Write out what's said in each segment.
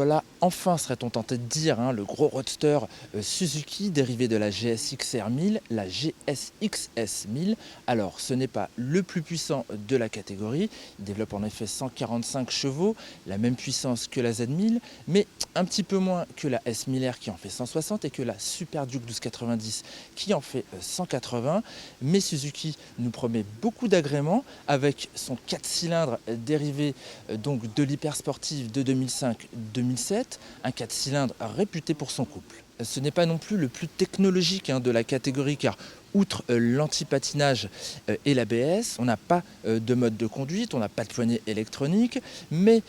voilà enfin, serait-on tenté de dire, hein, le gros roadster Suzuki dérivé de la GSX-R 1000, la GSX-S 1000. Alors, ce n'est pas le plus puissant de la catégorie, il développe en effet 145 chevaux, la même puissance que la Z1000, mais un petit peu moins que la S 1000R qui en fait 160 et que la Super Duke 1290 qui en fait 180. Mais Suzuki nous promet beaucoup d'agréments avec son 4 cylindres dérivé donc de l'hypersportive de 2005-2007, un 4 cylindres réputé pour son couple. Ce n'est pas non plus le plus technologique de la catégorie car outre l'anti-patinage et l'ABS, on n'a pas de mode de conduite, on n'a pas de poignée électronique, mais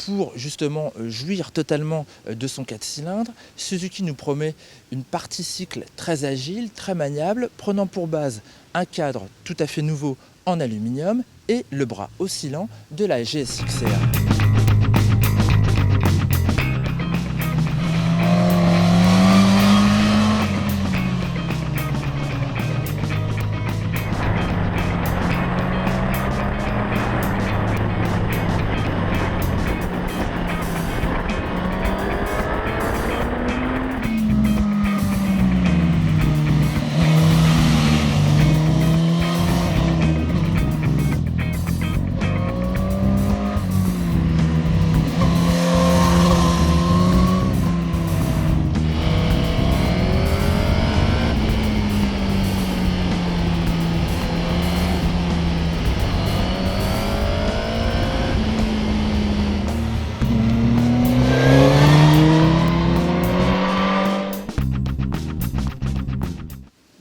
pour justement jouir totalement de son 4 cylindres, Suzuki nous promet une partie cycle très agile, très maniable, prenant pour base un cadre tout à fait nouveau en aluminium et le bras oscillant de la GSX-R.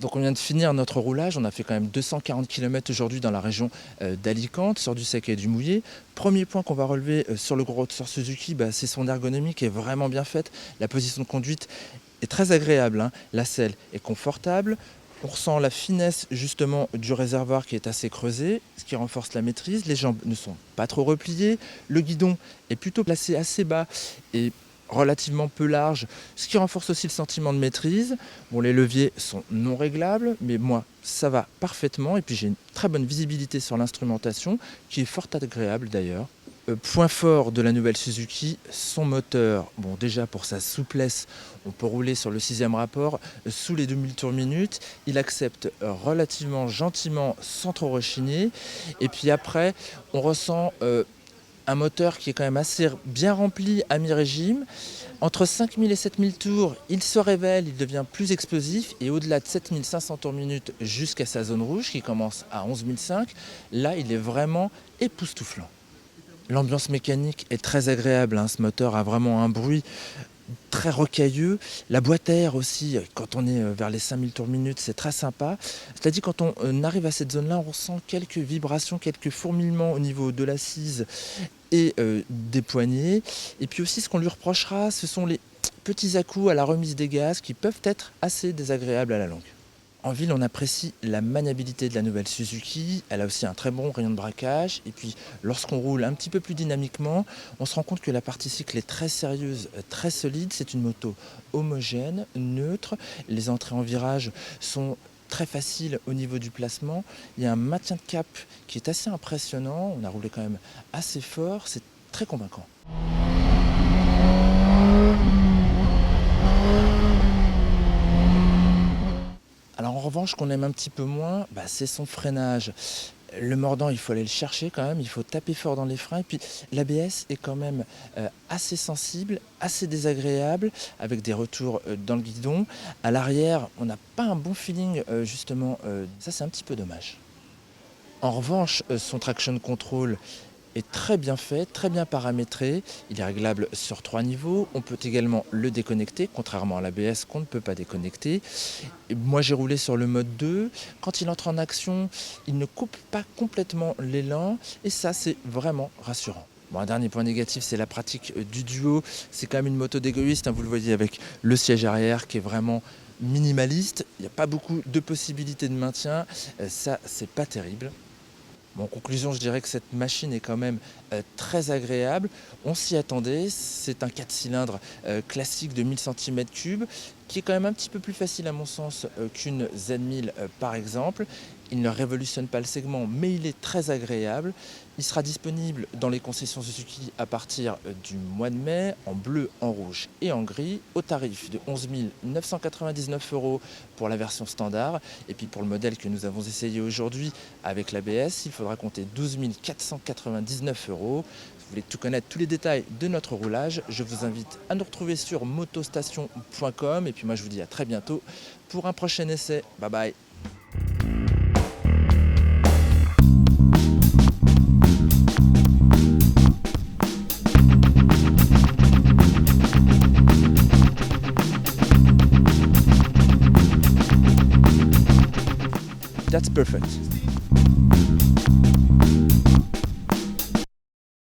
Donc on vient de finir notre roulage, on a fait quand même 240 km aujourd'hui dans la région d'Alicante, sur du sec et du mouillé. Premier point qu'on va relever sur le gros roadster Suzuki, c'est son ergonomie qui est vraiment bien faite. La position de conduite est très agréable, la selle est confortable. On ressent la finesse justement du réservoir qui est assez creusé, ce qui renforce la maîtrise. Les jambes ne sont pas trop repliées. Le guidon est plutôt placé assez bas et relativement peu large, ce qui renforce aussi le sentiment de maîtrise. Bon, les leviers sont non réglables, mais moi, ça va parfaitement. Et puis j'ai une très bonne visibilité sur l'instrumentation, qui est fort agréable d'ailleurs. Point fort de la nouvelle Suzuki, son moteur. Bon, déjà pour sa souplesse, on peut rouler sur le 6e rapport sous les 2000 tours minute. Il accepte relativement gentiment, sans trop rechigner. Et puis après, on ressent un moteur qui est quand même assez bien rempli à mi-régime. Entre 5000 et 7000 tours, il se révèle, il devient plus explosif. Et au-delà de 7500 tours minute jusqu'à sa zone rouge, qui commence à 11005, là, il est vraiment époustouflant. L'ambiance mécanique est très agréable, ce moteur a vraiment un bruit très rocailleux. La boîte à air aussi, quand on est vers les 5000 tours minute, c'est très sympa. C'est-à-dire quand on arrive à cette zone-là, on ressent quelques vibrations, quelques fourmillements au niveau de l'assise et des poignets. Et puis aussi, ce qu'on lui reprochera, ce sont les petits à-coups à la remise des gaz qui peuvent être assez désagréables à la longue. En ville, on apprécie la maniabilité de la nouvelle Suzuki. Elle a aussi un très bon rayon de braquage. Et puis, lorsqu'on roule un petit peu plus dynamiquement, on se rend compte que la partie cycle est très sérieuse, très solide. C'est une moto homogène, neutre. Les entrées en virage sont très faciles au niveau du placement. Il y a un maintien de cap qui est assez impressionnant. On a roulé quand même assez fort. C'est très convaincant. Alors en revanche, qu'on aime un petit peu moins, c'est son freinage. Le mordant, il faut aller le chercher quand même, il faut taper fort dans les freins. Et puis l'ABS est quand même assez sensible, assez désagréable, avec des retours dans le guidon. À l'arrière, on n'a pas un bon feeling justement, ça c'est un petit peu dommage. En revanche, son traction control est très bien fait, très bien paramétré. Il est réglable sur 3 niveaux. On peut également le déconnecter, contrairement à l'ABS qu'on ne peut pas déconnecter. Et moi, j'ai roulé sur le mode 2. Quand il entre en action, il ne coupe pas complètement l'élan. Et ça, c'est vraiment rassurant. Bon, un dernier point négatif, c'est la pratique du duo. C'est quand même une moto d'égoïste, vous le voyez avec le siège arrière qui est vraiment minimaliste. Il n'y a pas beaucoup de possibilités de maintien. Ça, c'est pas terrible. Bon, en conclusion, je dirais que cette machine est quand même très agréable. On s'y attendait. C'est un 4 cylindres classique de 1000 cm3 qui est quand même un petit peu plus facile à mon sens qu'une Z1000 par exemple, Il ne révolutionne pas le segment, mais il est très agréable. Il sera disponible dans les concessions Suzuki à partir du mois de mai, en bleu, en rouge et en gris, au tarif de 11 999 € pour la version standard. Et puis pour le modèle que nous avons essayé aujourd'hui avec l'ABS, il faudra compter 12 499 €. Vous voulez tout connaître, tous les détails de notre roulage, je vous invite à nous retrouver sur motostation.com. Et puis moi je vous dis à très bientôt pour un prochain essai. Bye bye. That's perfect.